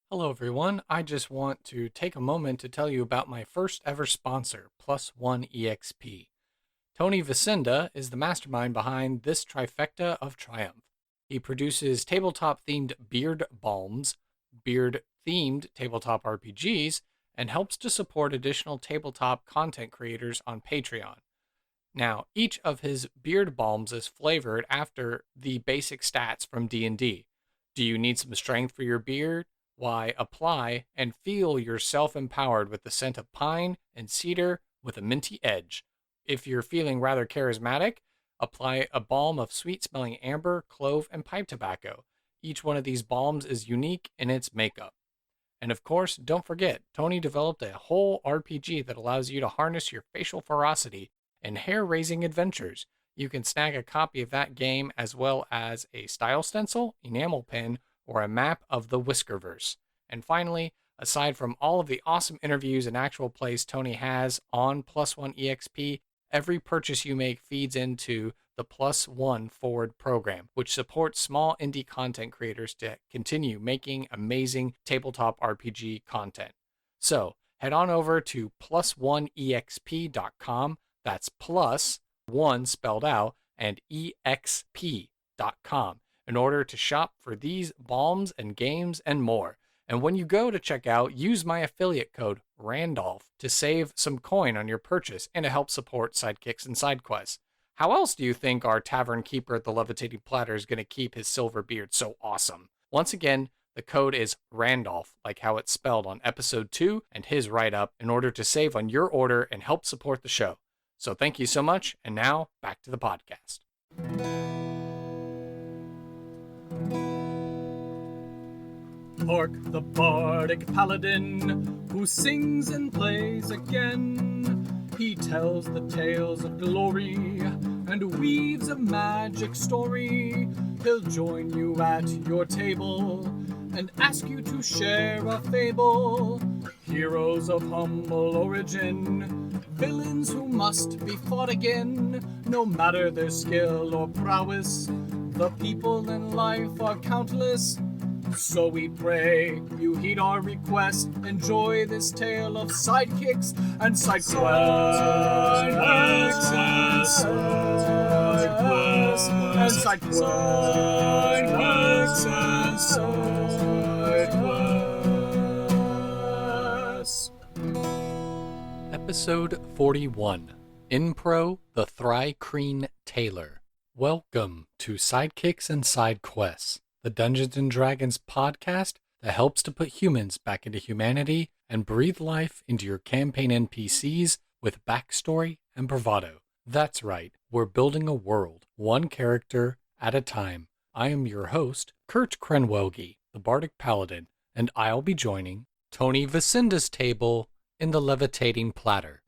Hello, everyone. I just want to take a moment to tell you about my first ever sponsor, Plus One EXP. Tony Vasinda is the mastermind behind this trifecta of triumph. He produces tabletop themed beard balms, beard themed tabletop RPGs, and helps to support additional tabletop content creators on Patreon. Now, each of his beard balms is flavored after the basic stats from D&D. Do you need some strength for your beard? Why, apply and feel yourself empowered with the scent of pine and cedar with a minty edge. If you're feeling rather charismatic, apply a balm of sweet-smelling amber, clove, and pipe tobacco. Each one of these balms is unique in its makeup. And of course, don't forget, Tony developed a whole RPG that allows you to harness your facial ferocity and hair-raising adventures. You can snag a copy of that game as well as a style stencil, enamel pin, or a map of the Whiskerverse. And finally, aside from all of the awesome interviews and actual plays Tony has on Plus One EXP, every purchase you make feeds into the Plus One Forward program, which supports small indie content creators to continue making amazing tabletop RPG content. So head on over to plus1exp.com. That's plus one spelled out and exp.com in order to shop for these balms and games and more. And when you go to check out, use my affiliate code Randolph to save some coin on your purchase and to help support Sidekicks and Side Quests. How else do you think our tavern keeper at the Levitating Platter is going to keep his silver beard so awesome? Once again, the code is Randolph, like how it's spelled on episode 2 and his write-up, in order to save on your order and help support the show. So thank you so much, and now back to the podcast. Orc the bardic paladin, who sings and plays again. He tells the tales of glory and weaves a magic story. He'll join you at your table and ask you to share a fable. Heroes of humble origin, villains who must be fought again. No matter their skill or prowess, the people in life are countless. So we pray you heed our request. Enjoy this tale of sidekicks and side quests. Side quests. Episode 41, Inpro the Thri-Kreen Tailor. Welcome to Sidekicks and Side Quests, the Dungeons & Dragons podcast that helps to put humans back into humanity and breathe life into your campaign NPCs with backstory and bravado. That's right, we're building a world, one character at a time. I am your host, Kurt Krenwelge, the Bardic Paladin, and I'll be joining Tony Vasinda's table in the Levitating Platter.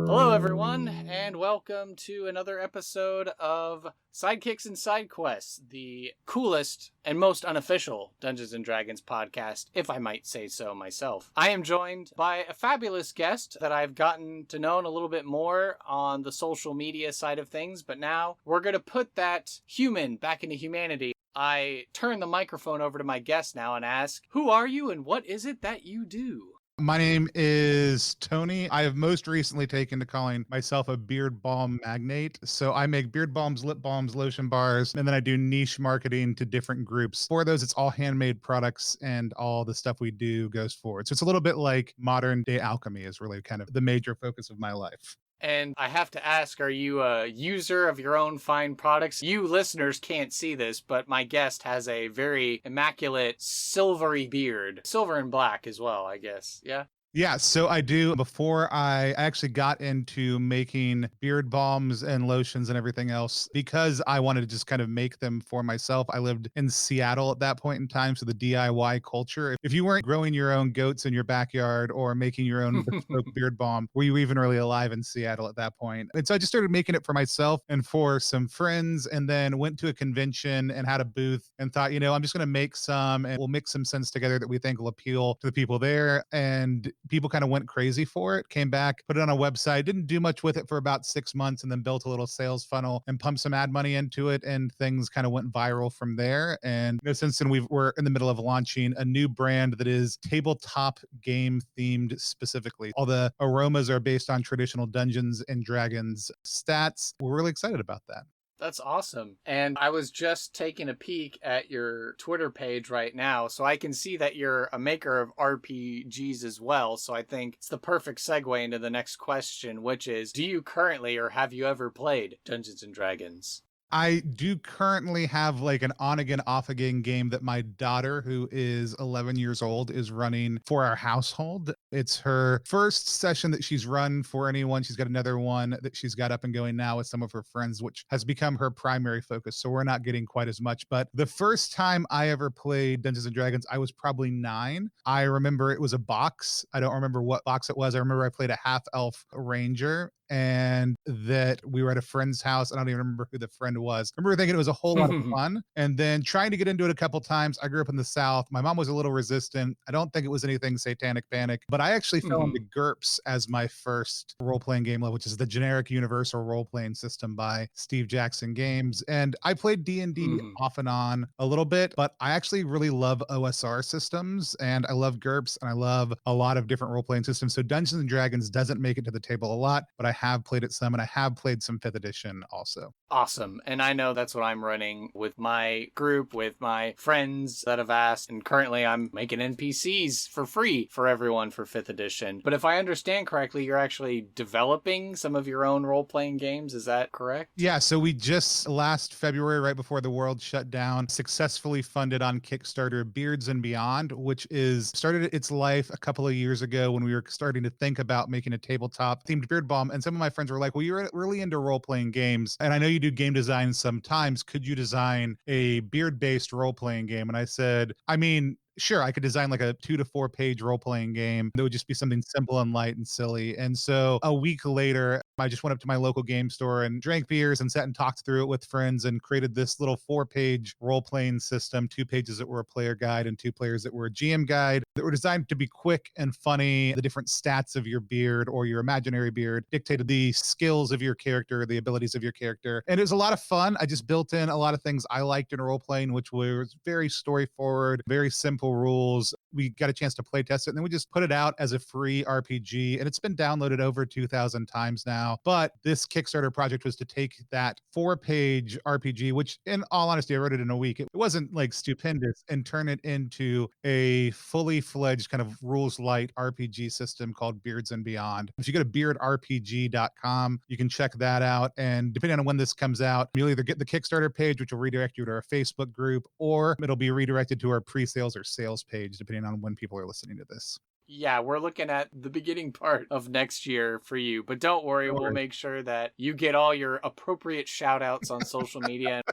Hello, everyone, and welcome to another episode of Sidekicks and Side Quests, the coolest and most unofficial Dungeons & Dragons podcast, if I might say so myself. I am joined by a fabulous guest that I've gotten to know a little bit more on the social media side of things, but now we're going to put that human back into humanity. I turn the microphone over to my guest now and ask, who are you and what is it that you do? My name is Tony. I have most recently taken to calling myself a beard balm magnate. So I make beard balms, lip balms, lotion bars, and then I do niche marketing to different groups. For those, it's all handmade products and all the stuff we do goes forward. So it's a little bit like modern day alchemy is really kind of the major focus of my life. And I have to ask, are you a user of your own fine products? You listeners can't see this, but my guest has a very immaculate silvery beard. Silver and black as well, I guess. Yeah? Yeah, so I do. Before I actually got into making beard balms and lotions and everything else, because I wanted to just kind of make them for myself. I lived in Seattle at that point in time, so the DIY culture. If you weren't growing your own goats in your backyard or making your own bespoke beard balm, were you even really alive in Seattle at that point? And so I just started making it for myself and for some friends, and then went to a convention and had a booth and thought, I'm just going to make some and we'll mix some scents together that we think will appeal to the people there. And people kind of went crazy for it, came back, put it on a website, didn't do much with it for about 6 months, and then built a little sales funnel and pumped some ad money into it, and things kind of went viral from there. And since then, we're in the middle of launching a new brand that is tabletop game themed specifically. All the aromas are based on traditional Dungeons and Dragons stats. We're really excited about that. That's awesome. And I was just taking a peek at your Twitter page right now, so I can see that you're a maker of RPGs as well. So I think it's the perfect segue into the next question, which is, do you currently or have you ever played Dungeons and Dragons? I do currently have like an on again, off again game that my daughter, who is 11 years old, is running for our household. It's her first session that she's run for anyone. She's got another one that she's got up and going now with some of her friends, which has become her primary focus. So we're not getting quite as much. But the first time I ever played Dungeons and Dragons, I was probably 9. I remember it was a box. I don't remember what box it was. I remember I played a half elf ranger, and that we were at a friend's house. I don't even remember who the friend was. I remember thinking it was a whole lot of fun, and then trying to get into it a couple times. I grew up in the South. My mom was a little resistant. I don't think it was anything satanic panic, but I actually fell into GURPS as my first role-playing game level, which is the generic universal role-playing system by Steve Jackson Games. And I played D&D off and on a little bit, but I actually really love OSR systems, and I love GURPS, and I love a lot of different role-playing systems. So Dungeons and Dragons doesn't make it to the table a lot, but I have played it some, and I have played some 5th edition also. Awesome. And I know that's what I'm running with my group, with my friends that have asked. And currently I'm making NPCs for free for everyone for 5th edition. But if I understand correctly, you're actually developing some of your own role-playing games. Is that correct? Yeah. So we just last February, right before the world shut down, successfully funded on Kickstarter Beards and Beyond, which is started its life a couple of years ago when we were starting to think about making a tabletop themed beard balm. And some of my friends were like, well, you're really into role-playing games, and I know you do game design sometimes. Could you design a beard-based role-playing game? And I said, I mean, sure, I could design like a 2 to 4 page role-playing game that would just be something simple and light and silly. And so a week later, I just went up to my local game store and drank beers and sat and talked through it with friends and created this little 4-page role-playing system, 2 pages that were a player guide and 2 players that were a GM guide, that were designed to be quick and funny. The different stats of your beard or your imaginary beard dictated the skills of your character, the abilities of your character. And it was a lot of fun. I just built in a lot of things I liked in role-playing, which was very story forward, very simple rules. We got a chance to play test it, and then we just put it out as a free RPG, and it's been downloaded over 2,000 times now. But this Kickstarter project was to take that 4-page RPG, which in all honesty, I wrote it in a week. It wasn't like stupendous, and turn it into a fully fledged kind of rules light RPG system called Beards and Beyond. If you go to beardrpg.com, you can check that out. And depending on when this comes out, you'll either get the Kickstarter page, which will redirect you to our Facebook group, or it'll be redirected to our pre-sales or sales page, depending on when people are listening to this. Yeah, we're looking at the beginning part of next year for you, but don't worry, we'll make sure that you get all your appropriate shout outs on social media.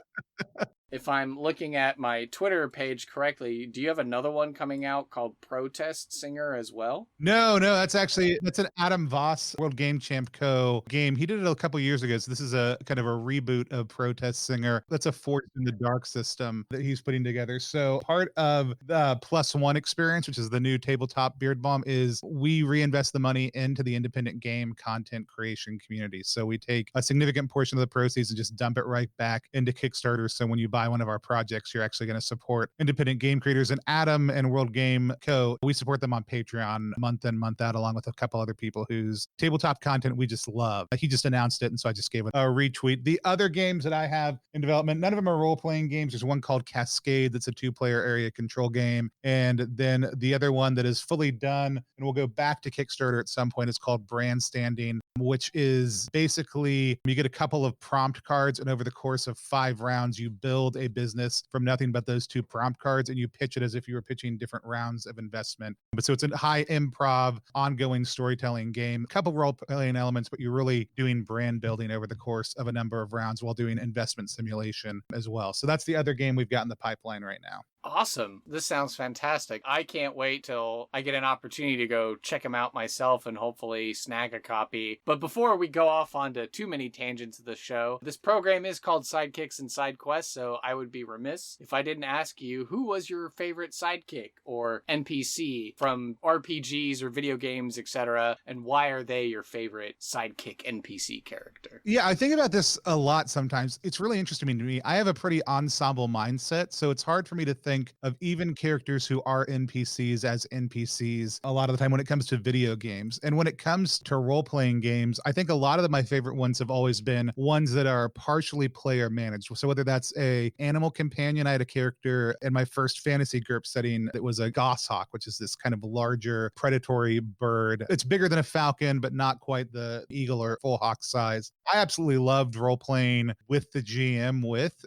If I'm looking at my Twitter page correctly, do you have another one coming out called Protest Singer as well? No, that's an Adam Voss World Game Champ Co. game. He did it a couple years ago. So this is a kind of a reboot of Protest Singer. That's a Forged in the Dark system that he's putting together. So part of the +1 experience, which is the new tabletop beard balm, is we reinvest the money into the independent game content creation community. So we take a significant portion of the proceeds and just dump it right back into Kickstarter. So when you buy one of our projects, you're actually going to support independent game creators. And Adam and World Game Co., we support them on Patreon month in, month out, along with a couple other people whose tabletop content we just love. He just announced it, and so I just gave it a retweet. The other games that I have in development, none of them are role-playing games. There's one called Cascade that's a 2-player area control game. And then the other one that is fully done, and we'll go back to Kickstarter at some point, is called Brand Standing, which is basically you get a couple of prompt cards, and over the course of 5 rounds, you build a business from nothing but those 2 prompt cards, and you pitch it as if you were pitching different rounds of investment. But so it's a high improv, ongoing storytelling game, a couple role-playing elements, but you're really doing brand building over the course of a number of rounds while doing investment simulation as well. So that's the other game we've got in the pipeline right now. Awesome. This sounds fantastic. I can't wait till I get an opportunity to go check them out myself and hopefully snag a copy. But before we go off onto too many tangents of the show, this program is called Sidekicks and Side Quests, so I would be remiss if I didn't ask you who was your favorite sidekick or NPC from RPGs or video games, etc., and why are they your favorite sidekick NPC character? Yeah, I think about this a lot sometimes. It's really interesting to me. I have a pretty ensemble mindset, so it's hard for me to think of even characters who are NPCs as NPCs a lot of the time when it comes to video games. And when it comes to role-playing games, I think a lot of my favorite ones have always been ones that are partially player managed. So whether that's a animal companion, I had a character in my first fantasy GURPS setting that was a goshawk, which is this kind of larger predatory bird. It's bigger than a falcon, but not quite the eagle or full hawk size. I absolutely loved role playing with the GM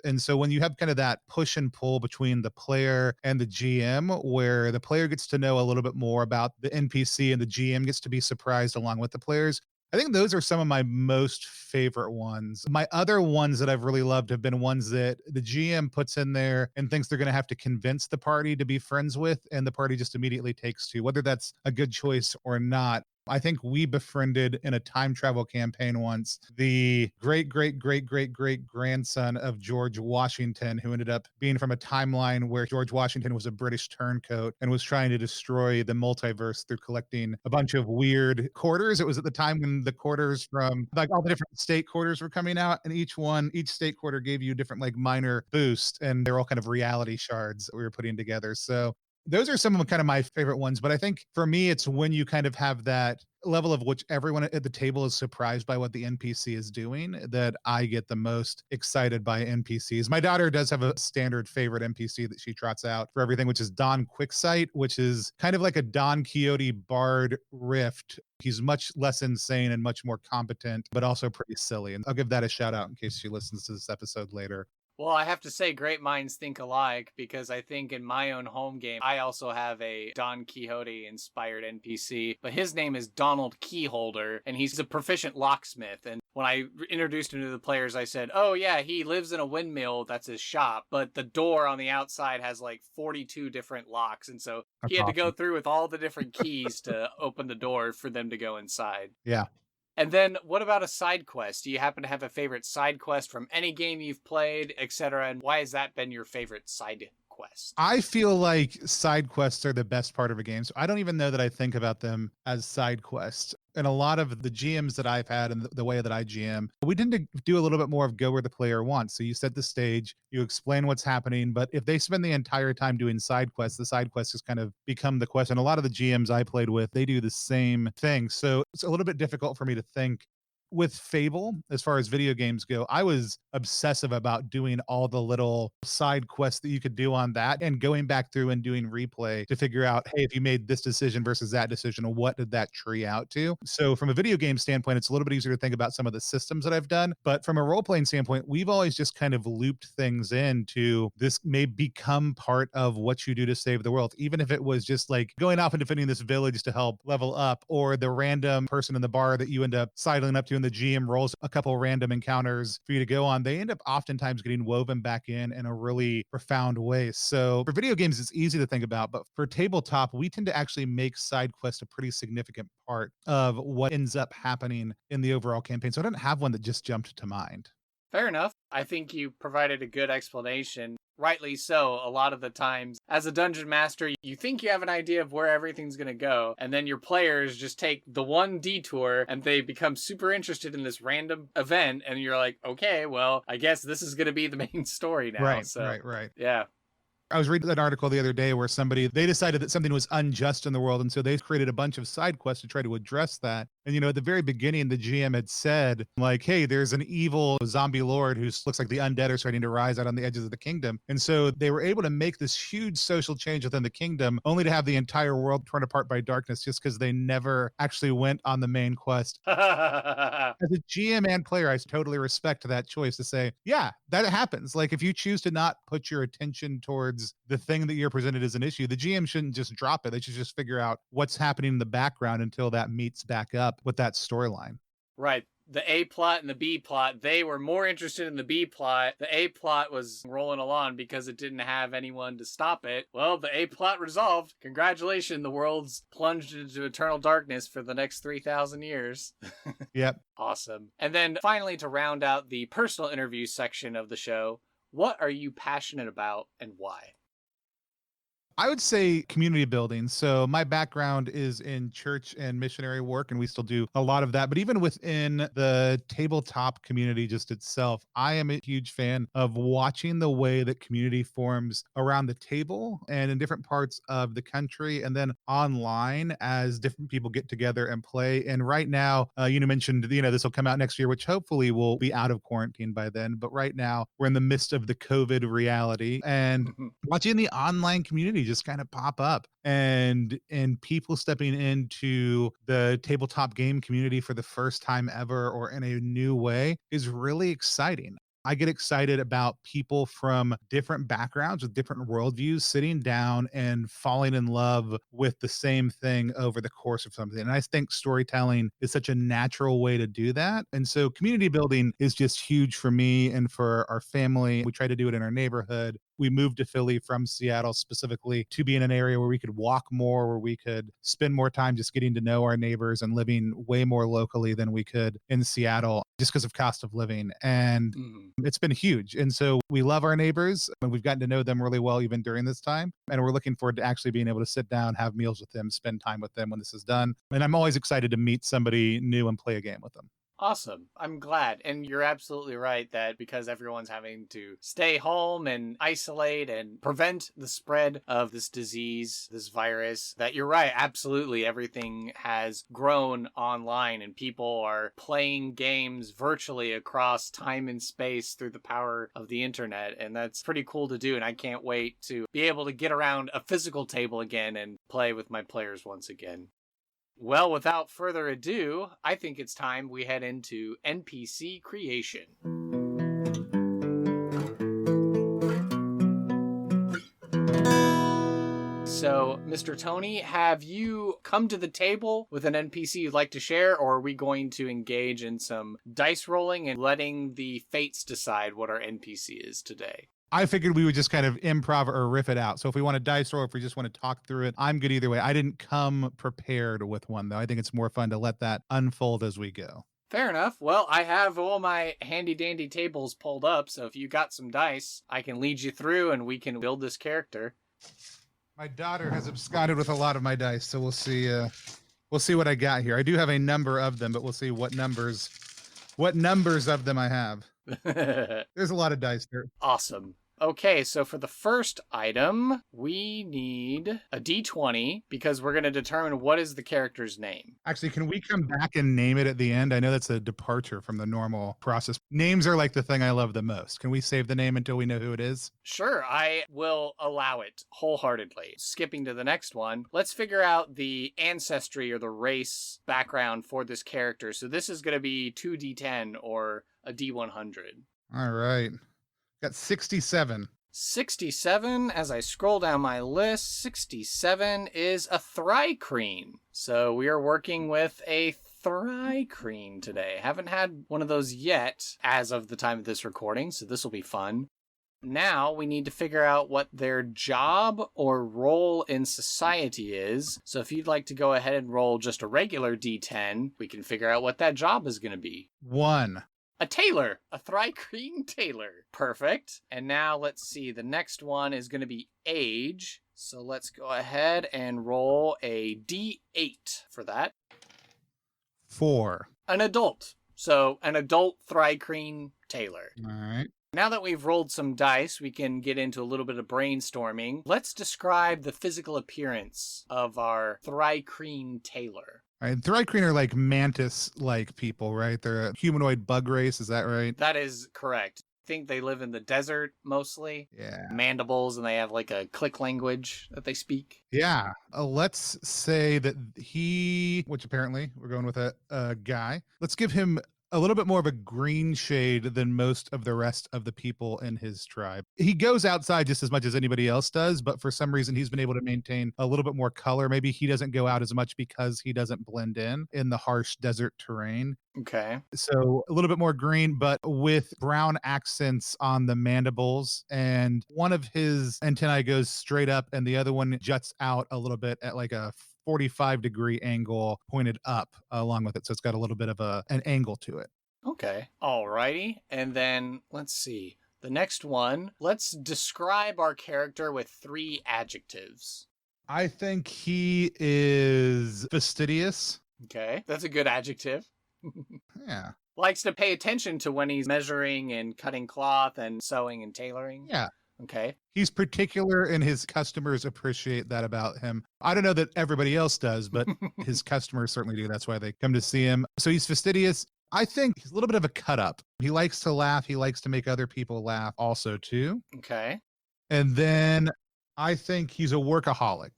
and so when you have kind of that push and pull between the player and the GM, where the player gets to know a little bit more about the NPC and the GM gets to be surprised along with the players, I think those are some of my most favorite ones. My other ones that I've really loved have been ones that the GM puts in there and thinks they're going to have to convince the party to be friends with, and the party just immediately takes to, whether that's a good choice or not. I think we befriended in a time travel campaign once the great grandson of George Washington, who ended up being from a timeline where George Washington was a British turncoat and was trying to destroy the multiverse through collecting a bunch of weird quarters. It was at the time when the quarters from like all the different state quarters were coming out, and each state quarter gave you different like minor boost, and they're all kind of reality shards that we were putting together. So those are some of kind of my favorite ones. But I think for me, it's when you kind of have that level of which everyone at the table is surprised by what the NPC is doing that I get the most excited by NPCs. My daughter does have a standard favorite NPC that she trots out for everything, which is Don Quixote, which is kind of like a Don Quixote bard rift. He's much less insane and much more competent, but also pretty silly. And I'll give that a shout out in case she listens to this episode later. Well, I have to say, great minds think alike, because I think in my own home game, I also have a Don Quixote inspired NPC, but his name is Donald Keyholder, and he's a proficient locksmith. And when I introduced him to the players, I said, oh yeah, he lives in a windmill, that's his shop, but the door on the outside has like 42 different locks. And so he had to go through with all the different keys to open the door for them to go inside. Yeah. And then what about a side quest? Do you happen to have a favorite side quest from any game you've played, etc.? And why has that been your favorite side quest? I feel like side quests are the best part of a game. So I don't even know that I think about them as side quests. And a lot of the GMs that I've had and the way that I GM, we tend to do a little bit more of go where the player wants. So you set the stage, you explain what's happening, but if they spend the entire time doing side quests, the side quests just kind of become the quest. And a lot of the GMs I played with, they do the same thing. So it's a little bit difficult for me to think. With Fable, as far as video games go, I was obsessive about doing all the little side quests that you could do on that and going back through and doing replay to figure out, hey, if you made this decision versus that decision, what did that tree out to? So from a video game standpoint, it's a little bit easier to think about some of the systems that I've done. But from a role-playing standpoint, we've always just kind of looped things into this may become part of what you do to save the world, even if it was just like going off and defending this village to help level up, or the random person in the bar that you end up sidling up to the GM rolls a couple random encounters for you to go on, they end up oftentimes getting woven back in a really profound way. So for video games, it's easy to think about, but for tabletop, we tend to actually make side quests a pretty significant part of what ends up happening in the overall campaign. So I don't have one that just jumped to mind. Fair enough. I think you provided a good explanation. Rightly so. A lot of the times, as a dungeon master, you think you have an idea of where everything's going to go, and then your players just take the one detour and they become super interested in this random event, and you're like, okay, well, I guess this is going to be the main story now. Right. Yeah. I was reading an article the other day where they decided that something was unjust in the world. And so they created a bunch of side quests to try to address that. And, at the very beginning, the GM had said, like, hey, there's an evil zombie lord who looks like the undead are starting to rise out on the edges of the kingdom. And so they were able to make this huge social change within the kingdom, only to have the entire world torn apart by darkness just because they never actually went on the main quest. As a GM and player, I totally respect that choice to say, yeah, that happens. Like, if you choose to not put your attention towards the thing that you're presented as an issue, the GM shouldn't just drop it. They should just figure out what's happening in the background until that meets back up with that storyline. Right. the A plot and the B plot. They were more interested in the B plot. The A plot was rolling along because it didn't have anyone to stop it. Well, the A plot resolved. Congratulations, the world's plunged into eternal darkness for the next 3,000 years. Yep. Awesome. And then finally, to round out the personal interview section of the show, what are you passionate about and why? I would say community building. So my background is in church and missionary work, and we still do a lot of that. But even within the tabletop community just itself, I am a huge fan of watching the way that community forms around the table and in different parts of the country, and then online as different people get together and play. And right now, you mentioned, this will come out next year, which hopefully will be out of quarantine by then. But right now, we're in the midst of the COVID reality, and watching the online community just kind of pop up and people stepping into the tabletop game community for the first time ever or in a new way is really exciting. I get excited about people from different backgrounds with different worldviews sitting down and falling in love with the same thing over the course of something. And I think storytelling is such a natural way to do that. And so community building is just huge for me and for our family. We try to do it in our neighborhood. We moved to Philly from Seattle specifically to be in an area where we could walk more, where we could spend more time just getting to know our neighbors and living way more locally than we could in Seattle just because of cost of living. And it's been huge. And so we love our neighbors and we've gotten to know them really well even during this time. And we're looking forward to actually being able to sit down, have meals with them, spend time with them when this is done. And I'm always excited to meet somebody new and play a game with them. Awesome. I'm glad. And you're absolutely right that because everyone's having to stay home and isolate and prevent the spread of this disease, this virus, that you're right. Absolutely. Everything has grown online and people are playing games virtually across time and space through the power of the internet. And that's pretty cool to do. And I can't wait to be able to get around a physical table again and play with my players once again. Well, without further ado, I think it's time we head into NPC creation. So, Mr. Tony, have you come to the table with an NPC you'd like to share, or are we going to engage in some dice rolling and letting the fates decide what our NPC is today? I figured we would just kind of improv or riff it out. So if we want to dice roll, if we just want to talk through it, I'm good either way. I didn't come prepared with one, though. I think it's more fun to let that unfold as we go. Fair enough. Well, I have all my handy-dandy tables pulled up, so if you got some dice, I can lead you through and we can build this character. My daughter has absconded with a lot of my dice, so we'll see what I got here. I do have a number of them, but we'll see what numbers of them I have. There's a lot of dice there. Awesome. Okay, so for the first item, we need a d20 because we're going to determine what is the character's name. Actually, can we come back and name it at the end? I know that's a departure from the normal process. Names are like the thing I love the most. Can we save the name until we know who it is? Sure, I will allow it wholeheartedly. Skipping to the next one, let's figure out the ancestry or the race background for this character. So this is going to be 2d10 or a d100. All right. Got 67. 67, as I scroll down my list, 67 is a Thri-Kreen. So we are working with a Thri-Kreen today. Haven't had one of those yet as of the time of this recording, so this will be fun. Now we need to figure out what their job or role in society is. So if you'd like to go ahead and roll just a regular d10, we can figure out what that job is going to be. 1. A tailor, a Thri-Kreen tailor. Perfect. And now let's see, the next one is going to be age. So let's go ahead and roll a d8 for that. 4. An adult. So an adult Thri-Kreen tailor. All right. Now that we've rolled some dice, we can get into a little bit of brainstorming. Let's describe the physical appearance of our Thri-Kreen tailor. All right, Thri-Kreen are like mantis-like people, right? They're a humanoid bug race, is that right? That is correct. I think they live in the desert mostly. Yeah. Mandibles, and they have like a click language that they speak. Yeah. Let's say that which apparently we're going with a guy. Let's give him a little bit more of a green shade than most of the rest of the people in his tribe. He goes outside just as much as anybody else does, but for some reason he's been able to maintain a little bit more color. Maybe he doesn't go out as much because he doesn't blend in the harsh desert terrain. Okay. So a little bit more green, but with brown accents on the mandibles. And one of his antennae goes straight up and the other one juts out a little bit at like a 45-degree angle pointed up along with it. So it's got a little bit of an angle to it. Okay. Alrighty. And then let's see. The next one, let's describe our character with 3 adjectives. I think he is fastidious. Okay. That's a good adjective. Yeah. Likes to pay attention to when he's measuring and cutting cloth and sewing and tailoring. Yeah. Okay. He's particular and his customers appreciate that about him. I don't know that everybody else does, but his customers certainly do. That's why they come to see him. So he's fastidious. I think he's a little bit of a cut up. He likes to laugh. He likes to make other people laugh also too. Okay. And then I think he's a workaholic.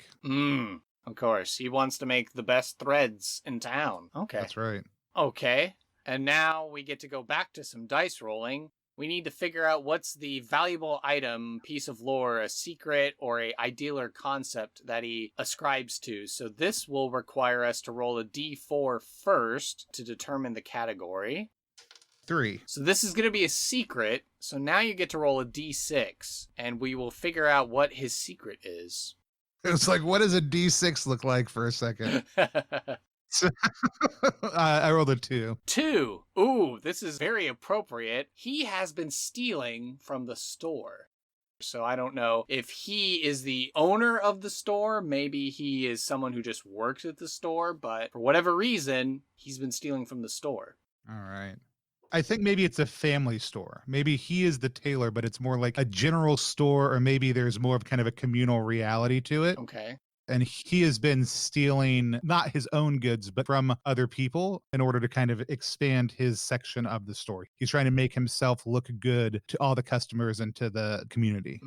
Of course. He wants to make the best threads in town. Okay. That's right. Okay. And now we get to go back to some dice rolling. We need to figure out what's the valuable item, piece of lore, a secret, or a ideal or concept that he ascribes to. So this will require us to roll a d4 first to determine the category. 3. So this is going to be a secret. So now you get to roll a d6, and we will figure out what his secret is. It's like, what does a D6 look like for a second? I rolled a 2. 2. Ooh, this is very appropriate. He has been stealing from the store. So I don't know if he is the owner of the store. Maybe he is someone who just works at the store. But for whatever reason, he's been stealing from the store. All right. I think maybe it's a family store. Maybe he is the tailor, but it's more like a general store, or maybe there's more of kind of a communal reality to it. Okay. And he has been stealing not his own goods, but from other people in order to kind of expand his section of the store. He's trying to make himself look good to all the customers and to the community.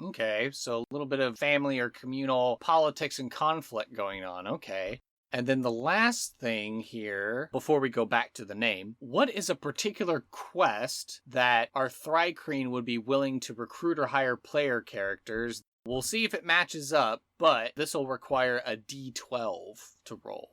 Okay. So a little bit of family or communal politics and conflict going on. Okay. And then the last thing here, before we go back to the name, what is a particular quest that our Thri-Kreen would be willing to recruit or hire player characters? We'll see if it matches up, but this will require a d12 to roll.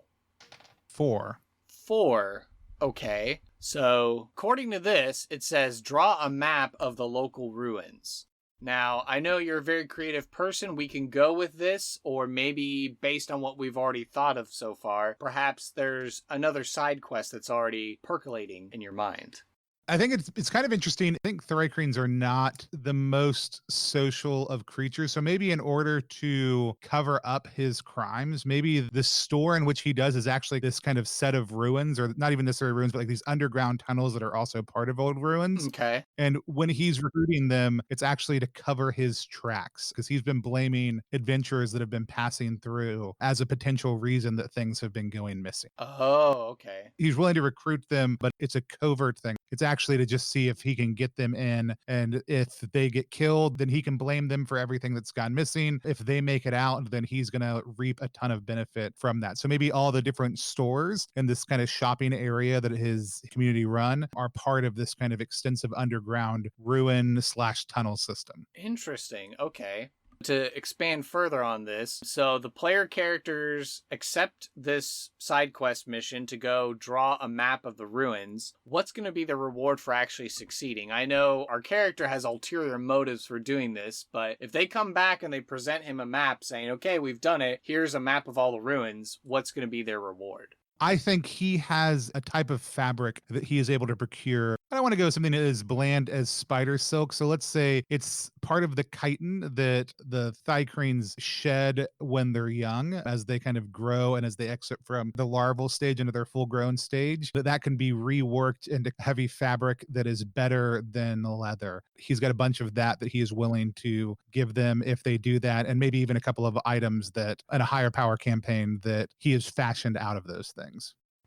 4. 4. Okay. So, according to this, it says draw a map of the local ruins. Now, I know you're a very creative person. We can go with this, or maybe based on what we've already thought of so far, perhaps there's another side quest that's already percolating in your mind. I think it's kind of interesting. I think Thri-Kreens are not the most social of creatures. So maybe in order to cover up his crimes, maybe the store in which he does is actually this kind of set of ruins, or not even necessarily ruins, but like these underground tunnels that are also part of old ruins. Okay. And when he's recruiting them, it's actually to cover his tracks, because he's been blaming adventurers that have been passing through as a potential reason that things have been going missing. Oh, okay. He's willing to recruit them, but it's a covert thing. It's actually to just see if he can get them in. And if they get killed, then he can blame them for everything that's gone missing. If they make it out, then he's going to reap a ton of benefit from that. So maybe all the different stores in this kind of shopping area that his community run are part of this kind of extensive underground ruin / tunnel system. Interesting. Okay. To expand further on this, so the player characters accept this side quest mission to go draw a map of the ruins. What's going to be the reward for actually succeeding? I know our character has ulterior motives for doing this, but if they come back and they present him a map saying, okay, we've done it, here's a map of all the ruins, what's going to be their reward? I think he has a type of fabric that he is able to procure. I don't want to go with something that is bland as spider silk. So let's say it's part of the chitin that the Thri-Kreens shed when they're young, as they kind of grow and as they exit from the larval stage into their full grown stage, that can be reworked into heavy fabric that is better than leather. He's got a bunch of that he is willing to give them if they do that. And maybe even a couple of items that in a higher power campaign that he has fashioned out of those things.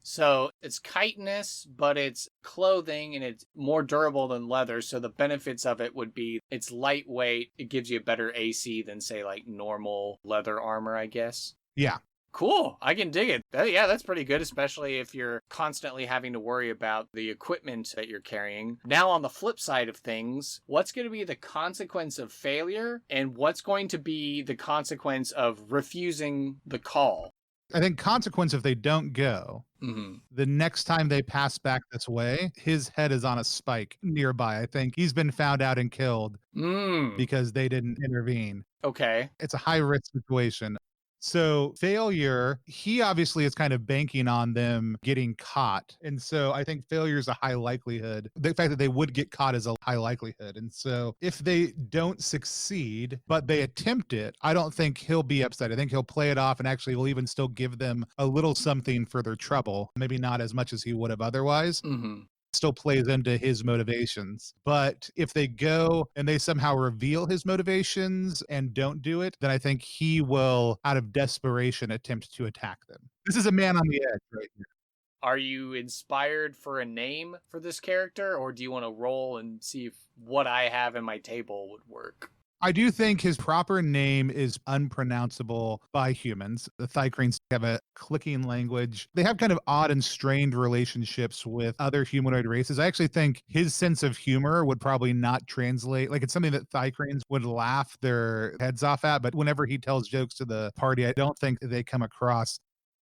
So it's chitinous, but it's clothing and it's more durable than leather. So the benefits of it would be it's lightweight. It gives you a better AC than, say, like normal leather armor, I guess. Yeah. Cool. I can dig it. Yeah, that's pretty good, especially if you're constantly having to worry about the equipment that you're carrying. Now, on the flip side of things, what's going to be the consequence of failure and what's going to be the consequence of refusing the call? I think consequence if they don't go, the next time they pass back this way, his head is on a spike nearby. I think he's been found out and killed because they didn't intervene. Okay. It's a high risk situation. So failure, he obviously is kind of banking on them getting caught. And so I think failure is a high likelihood. The fact that they would get caught is a high likelihood. And so if they don't succeed, but they attempt it, I don't think he'll be upset. I think he'll play it off and actually will even still give them a little something for their trouble. Maybe not as much as he would have otherwise. Still plays into his motivations. But if they go and they somehow reveal his motivations and don't do it, then I think he will, out of desperation, attempt to attack them. This is a man on the edge right here. Are you inspired for a name for this character, or do you want to roll and see if what I have in my table would work? I do think his proper name is unpronounceable by humans. The Thri-Kreens have a clicking language. They have kind of odd and strained relationships with other humanoid races. I actually think his sense of humor would probably not translate. Like, it's something that Thri-Kreens would laugh their heads off at, but whenever he tells jokes to the party, I don't think they come across.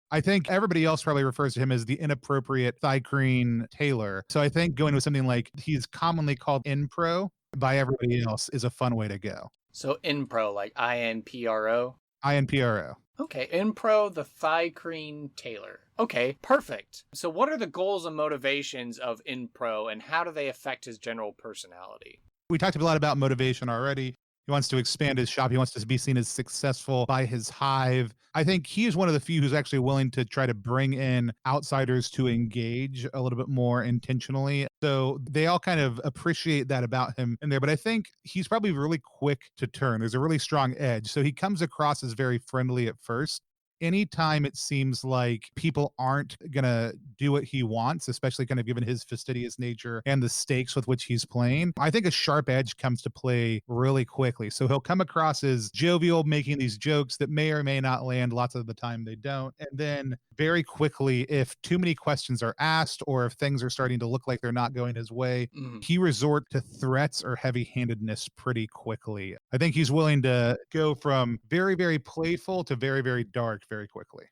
I think everybody else probably refers to him as the inappropriate Thri-Kreen Tailor. So I think going with something like he's commonly called Inpro by everybody else is a fun way to go. So Inpro, like INPRO? INPRO. Okay, Inpro the Thri-Kreen Tailor. Okay, perfect. So what are the goals and motivations of Inpro, and how do they affect his general personality? We talked a lot about motivation already. He wants to expand his shop. He wants to be seen as successful by his hive. I think he is one of the few who's actually willing to try to bring in outsiders to engage a little bit more intentionally. So they all kind of appreciate that about him in there. But I think he's probably really quick to turn. There's a really strong edge. So he comes across as very friendly at first. Anytime it seems like people aren't going to do what he wants, especially kind of given his fastidious nature and the stakes with which he's playing, I think a sharp edge comes to play really quickly. So he'll come across as jovial, making these jokes that may or may not land. Lots of the time they don't. And then very quickly, if too many questions are asked or if things are starting to look like they're not going his way, he resort to threats or heavy-handedness pretty quickly. I think he's willing to go from very, very playful to very, very dark very quickly.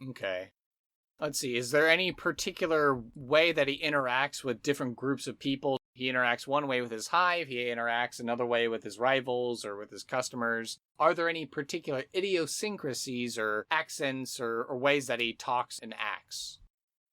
Okay. Let's see. Is there any particular way that he interacts with different groups of people? He interacts one way with his hive, he interacts another way with his rivals or with his customers. Are there any particular idiosyncrasies or accents or ways that he talks and acts?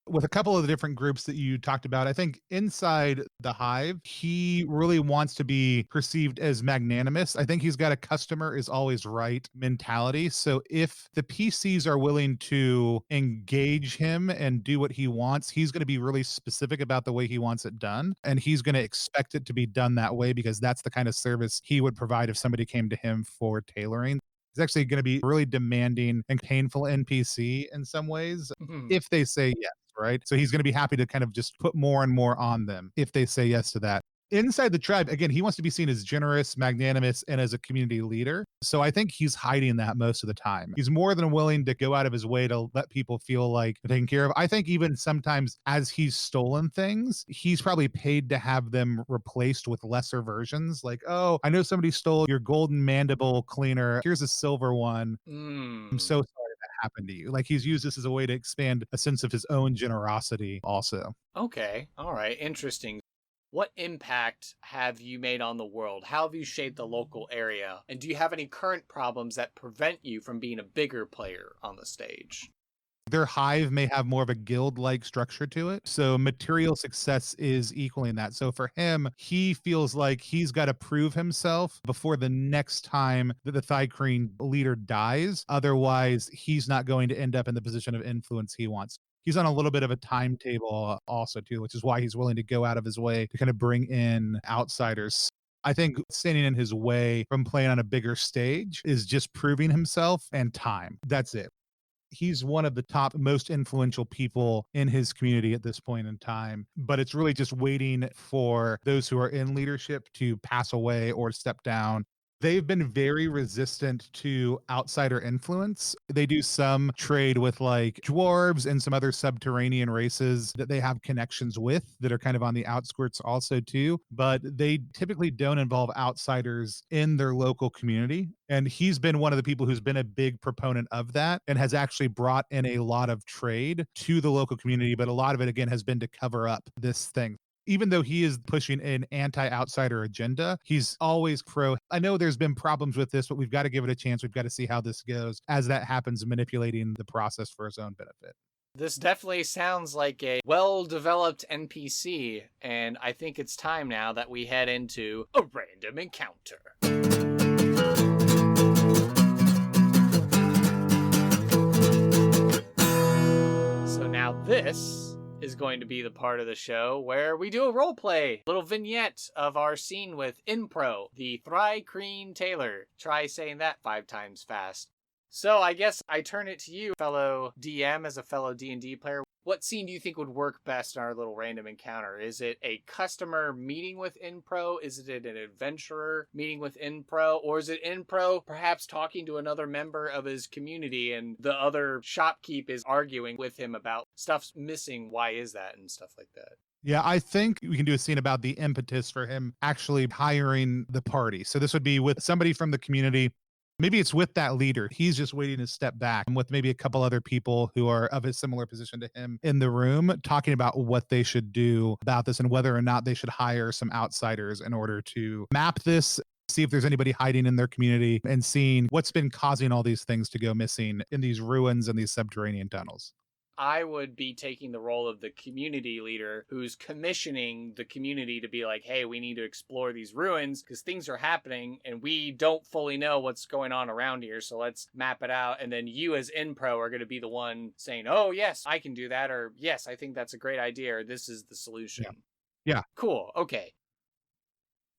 With a couple of the different groups that you talked about, I think inside the hive, he really wants to be perceived as magnanimous. I think he's got a customer is always right mentality. So if the PCs are willing to engage him and do what he wants, he's going to be really specific about the way he wants it done. And he's going to expect it to be done that way because that's the kind of service he would provide if somebody came to him for tailoring. He's actually going to be really demanding and painful NPC in some ways if they say yes. Right. So he's going to be happy to kind of just put more and more on them if they say yes to that. Inside the tribe, again, he wants to be seen as generous, magnanimous, and as a community leader. So I think he's hiding that most of the time. He's more than willing to go out of his way to let people feel like they're taken care of. I think even sometimes as he's stolen things, he's probably paid to have them replaced with lesser versions. Like, oh, I know somebody stole your golden mandible cleaner. Here's a silver one. I'm so sorry happened to you. Like, he's used this as a way to expand a sense of his own generosity also. Okay. All right. Interesting. What impact have you made on the world? How have you shaped the local area? And do you have any current problems that prevent you from being a bigger player on the stage? Their hive may have more of a guild-like structure to it. So material success is equaling that. So for him, he feels like he's got to prove himself before the next time that the Thri-Kreen leader dies. Otherwise, he's not going to end up in the position of influence he wants. He's on a little bit of a timetable also too, which is why he's willing to go out of his way to kind of bring in outsiders. I think standing in his way from playing on a bigger stage is just proving himself and time. That's it. He's one of the top most influential people in his community at this point in time, but it's really just waiting for those who are in leadership to pass away or step down. They've been very resistant to outsider influence. They do some trade with like dwarves and some other subterranean races that they have connections with that are kind of on the outskirts also too, but they typically don't involve outsiders in their local community. And he's been one of the people who's been a big proponent of that and has actually brought in a lot of trade to the local community, but a lot of it again has been to cover up this thing. Even though he is pushing an anti-outsider agenda, he's always pro. I know there's been problems with this, but we've got to give it a chance. We've got to see how this goes as that happens, manipulating the process for his own benefit. This definitely sounds like a well-developed NPC, and I think it's time now that we head into a random encounter. So now this is going to be the part of the show where we do a role play, little vignette of our scene with Inpro, the Thri-Kreen Tailor. Try saying that 5 times fast. So I guess I turn it to you, fellow DM, as a fellow D&D player. What scene do you think would work best in our little random encounter? Is it a customer meeting with Inpro? Is it an adventurer meeting with Inpro? Or is it Inpro perhaps talking to another member of his community and the other shopkeep is arguing with him about stuff's missing, why is that, and stuff like that? Yeah, I think we can do a scene about the impetus for him actually hiring the party. So this would be with somebody from the community. Maybe it's with that leader. He's just waiting to step back and with maybe a couple other people who are of a similar position to him in the room, talking about what they should do about this and whether or not they should hire some outsiders in order to map this, see if there's anybody hiding in their community, and seeing what's been causing all these things to go missing in these ruins and these subterranean tunnels. I would be taking the role of the community leader who's commissioning the community to be like, hey, we need to explore these ruins because things are happening and we don't fully know what's going on around here. So let's map it out. And then you as Inpro are going to be the one saying, oh, yes, I can do that. Or yes, I think that's a great idea. Or this is the solution. Yeah. Cool. Okay.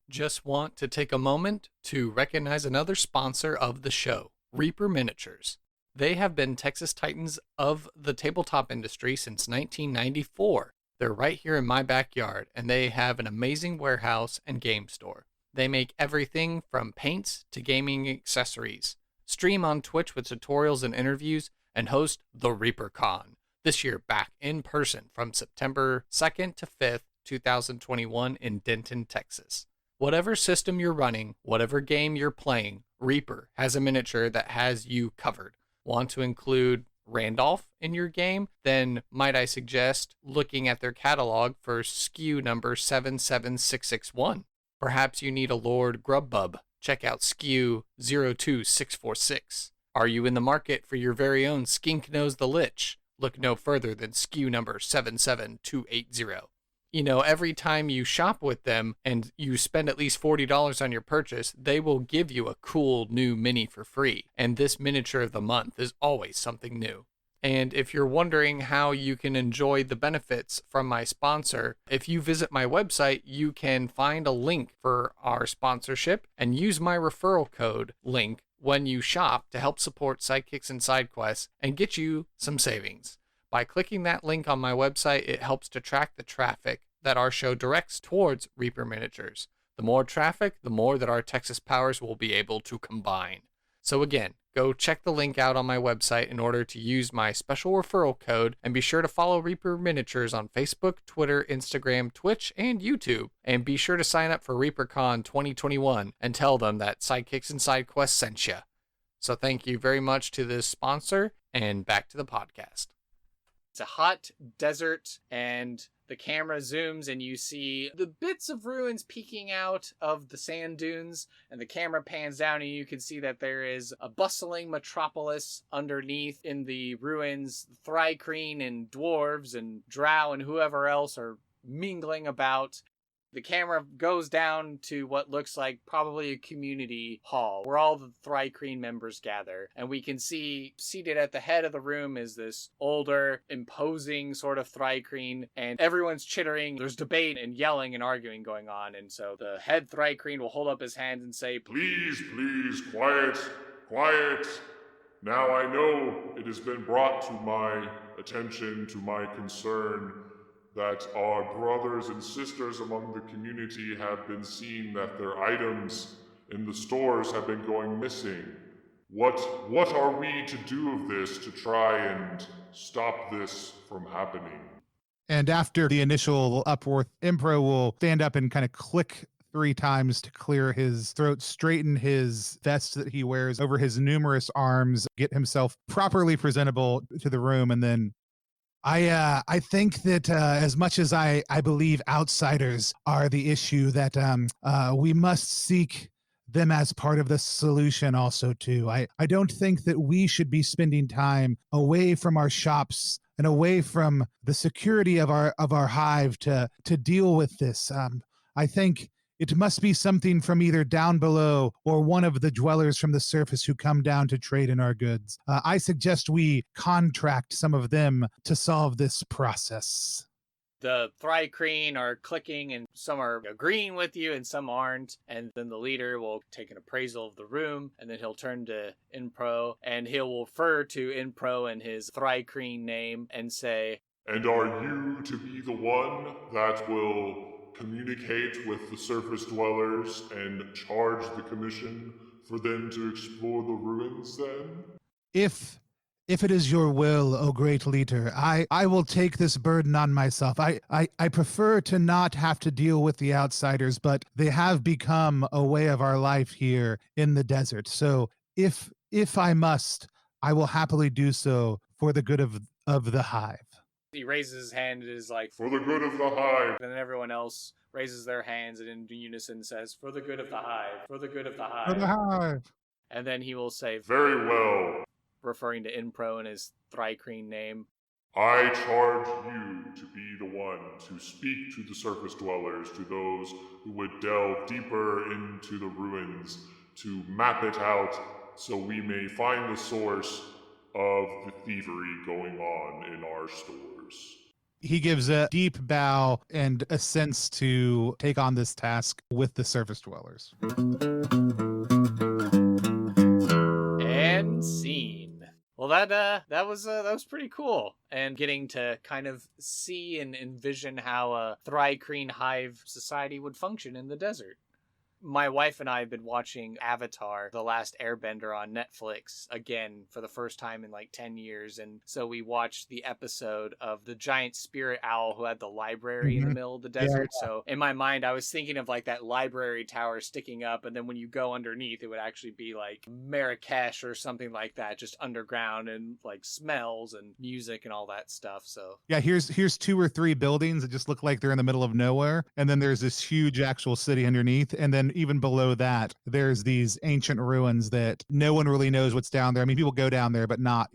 Just want to take a moment to recognize another sponsor of the show, Reaper Miniatures. They have been Texas Titans of the tabletop industry since 1994. They're right here in my backyard, and they have an amazing warehouse and game store. They make everything from paints to gaming accessories. Stream on Twitch with tutorials and interviews, and host the ReaperCon, this year back in person from September 2nd to 5th, 2021 in Denton, Texas. Whatever system you're running, whatever game you're playing, Reaper has a miniature that has you covered. Want to include Randolph in your game? Then might I suggest looking at their catalog for SKU number 77661. Perhaps you need a Lord Grubbub. Check out SKU 02646. Are you in the market for your very own Skink Nose the Lich? Look no further than SKU number 77280. You know, every time you shop with them and you spend at least $40 on your purchase, they will give you a cool new mini for free. And this miniature of the month is always something new. And if you're wondering how you can enjoy the benefits from my sponsor, if you visit my website, you can find a link for our sponsorship and use my referral code link when you shop to help support Sidekicks and SideQuests and get you some savings. By clicking that link on my website, it helps to track the traffic that our show directs towards Reaper Miniatures. The more traffic, the more that our Texas powers will be able to combine. So again, go check the link out on my website in order to use my special referral code, and be sure to follow Reaper Miniatures on Facebook, Twitter, Instagram, Twitch, and YouTube. And be sure to sign up for ReaperCon 2021 and tell them that Sidekicks and SideQuests sent you. So thank you very much to this sponsor, and back to the podcast. It's a hot desert, and the camera zooms and you see the bits of ruins peeking out of the sand dunes, and the camera pans down and you can see that there is a bustling metropolis underneath in the ruins. Thri-Kreen and dwarves and drow and whoever else are mingling about. The camera goes down to what looks like probably a community hall where all the Thri-Kreen members gather. And we can see seated at the head of the room is this older, imposing sort of Thri-Kreen. And everyone's chittering. There's debate and yelling and arguing going on. And so the head Thri-Kreen will hold up his hand and say, Please, quiet, quiet. Now I know it has been brought to my attention, to my concern, that our brothers and sisters among the community have been seeing that their items in the stores have been going missing. What are we to do of this to try and stop this from happening? And after the initial uproar, Impro will stand up and kind of click 3 times to clear his throat, straighten his vest that he wears over his numerous arms, get himself properly presentable to the room, and then I think that as much as I believe outsiders are the issue, that we must seek them as part of the solution also too. I don't think that we should be spending time away from our shops and away from the security of our hive to deal with this. I think it must be something from either down below or one of the dwellers from the surface who come down to trade in our goods. I suggest we contract some of them to solve this process. The Thri-Kreen are clicking, and some are agreeing with you and some aren't. And then the leader will take an appraisal of the room, and then he'll turn to Inpro, and he'll refer to Inpro and his Thri-Kreen name and say, "And are you to be the one that will communicate with the surface dwellers and charge the commission for them to explore the ruins then?" If it is your will, O great leader, I will take this burden on myself. I prefer to not have to deal with the outsiders, but they have become a way of our life here in the desert. So if I must, I will happily do so for the good of the hive. He raises his hand and is like, "For the good of the hive." and then everyone else raises their hands and in unison says, "For the good of the hive, for the good of the hive." For the hive. And then he will say, "Very well. referring to Inpro and his Thri-Kreen name, I charge you to be the one to speak to the surface dwellers, to those who would delve deeper into the ruins, to map it out so we may find the source of the thievery going on in our stores." He gives a deep bow and assents to take on this task with the surface dwellers. and scene. Well, that was pretty cool, and getting to kind of see and envision how a Thri-Kreen hive society would function in the desert. My wife and I have been watching Avatar, The Last Airbender on Netflix again for the first time in like 10 years. And so we watched the episode of the giant spirit owl who had the library in the middle of the desert. Yeah. So in my mind, I was thinking of like that library tower sticking up. And then when you go underneath, it would actually be like Marrakesh or something like that, just underground, and like smells and music and all that stuff. So Yeah, here's 2 or 3 buildings that just look like they're in the middle of nowhere, and then there's this huge actual city underneath, and then even below that there's these ancient ruins that no one really knows what's down there. I mean, people go down there, but not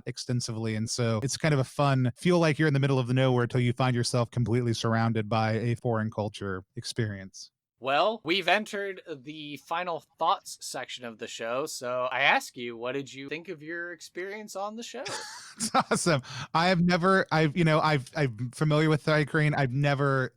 extensively, and so it's kind of a fun feel like you're in the middle of the nowhere until you find yourself completely surrounded by a foreign culture experience. well, we've entered the final thoughts section of the show, so I ask you, what did you think of your experience on the show? It's awesome. I'm familiar with Thri-Kreen. I've never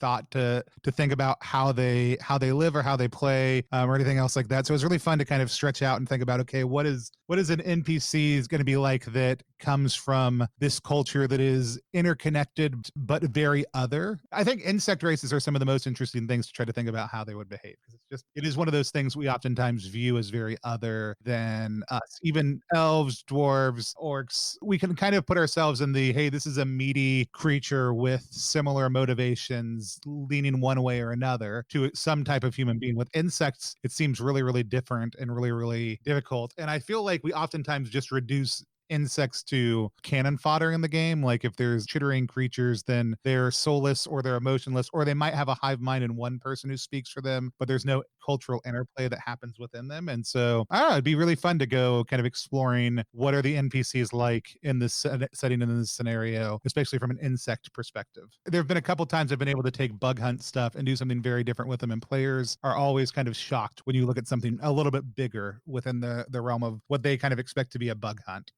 thought to think about how they live or how they play or anything else like that. So it was really fun to kind of stretch out and think about, okay, what is an NPC is going to be like that comes from this culture that is interconnected but very other. I think insect races are some of the most interesting things to try to think about how they would behave, because it is one of those things we oftentimes view as very other than us. Even elves, dwarves, orcs, we can kind of put ourselves in the, hey, this is a meaty creature with similar motivations leaning one way or another to some type of human being. With insects, it seems really, really different and really, really difficult. And I feel like we oftentimes just reduce insects to cannon fodder in the game. Like if there's chittering creatures, then they're soulless or they're emotionless, or they might have a hive mind in one person who speaks for them, but there's no cultural interplay that happens within them. And so I don't know, it'd be really fun to go kind of exploring what are the NPCs like in this setting, in this scenario, especially from an insect perspective. There have been a couple times I've been able to take bug hunt stuff and do something very different with them, and players are always kind of shocked when you look at something a little bit bigger within the realm of what they kind of expect to be a bug hunt.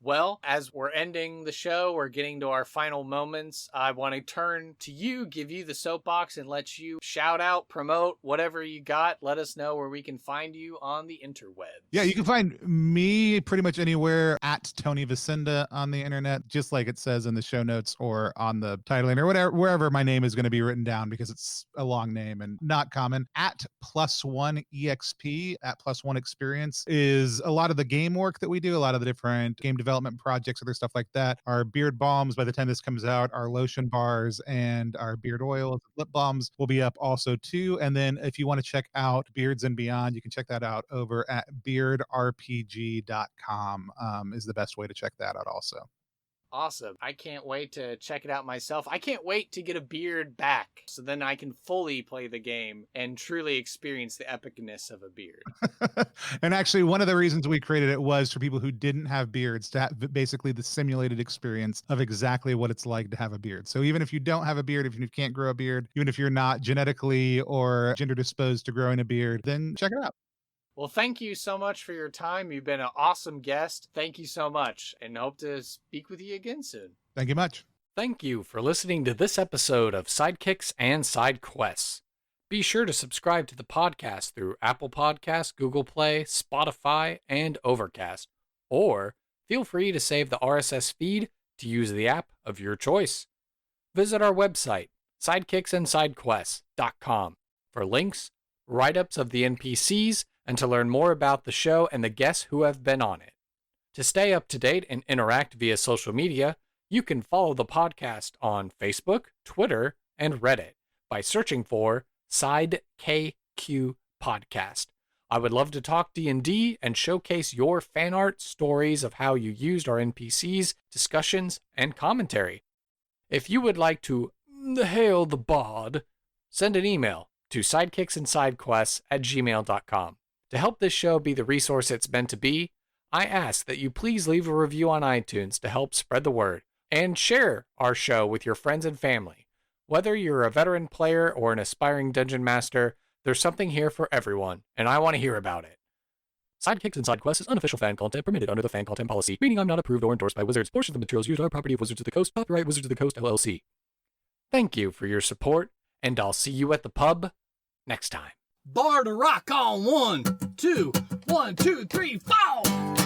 Well, as we're ending the show, we're getting to our final moments. I want to turn to you, give you the soapbox, and let you shout out, promote, whatever you got. Let us know where we can find you on the interwebs. Yeah, you can find me pretty much anywhere at Tony Vasinda on the internet, just like it says in the show notes or on the titling or whatever, wherever my name is going to be written down because it's a long name and not common. At +1EXP, at +1 Experience is a lot of the game work that we do, a lot of the different game development projects, other stuff like that. Our beard balms, by the time this comes out, our lotion bars and our beard oils, lip balms will be up also too. And then if you want to check out Beards and Beyond, you can check that out over at beardrpg.com is the best way to check that out also. Awesome. I can't wait to check it out myself. I can't wait to get a beard back so then I can fully play the game and truly experience the epicness of a beard. And actually, one of the reasons we created it was for people who didn't have beards to have basically the simulated experience of exactly what it's like to have a beard. So even if you don't have a beard, if you can't grow a beard, even if you're not genetically or gender disposed to growing a beard, then check it out. Well, thank you so much for your time. You've been an awesome guest. Thank you so much, and hope to speak with you again soon. Thank you much. Thank you for listening to this episode of Sidekicks and Side Quests. Be sure to subscribe to the podcast through Apple Podcasts, Google Play, Spotify, and Overcast. Or feel free to save the RSS feed to use the app of your choice. Visit our website, sidekicksandsidequests.com, for links, write-ups of the NPCs, and to learn more about the show and the guests who have been on it. To stay up to date and interact via social media, you can follow the podcast on Facebook, Twitter, and Reddit by searching for SideKQ Podcast. I would love to talk D&D and showcase your fan art, stories of how you used our NPCs, discussions, and commentary. If you would like to hail the bard, send an email to sidekicksandsidequests@gmail.com. To help this show be the resource it's meant to be, I ask that you please leave a review on iTunes to help spread the word, and share our show with your friends and family. Whether you're a veteran player or an aspiring dungeon master, there's something here for everyone, and I want to hear about it. Sidekicks and Side Quests is unofficial fan content permitted under the fan content policy, meaning I'm not approved or endorsed by Wizards. Portions of the materials used are property of Wizards of the Coast, copyright Wizards of the Coast, LLC. Thank you for your support, and I'll see you at the pub next time. Bar to rock on 1, 2, 1, 2, 3, 4.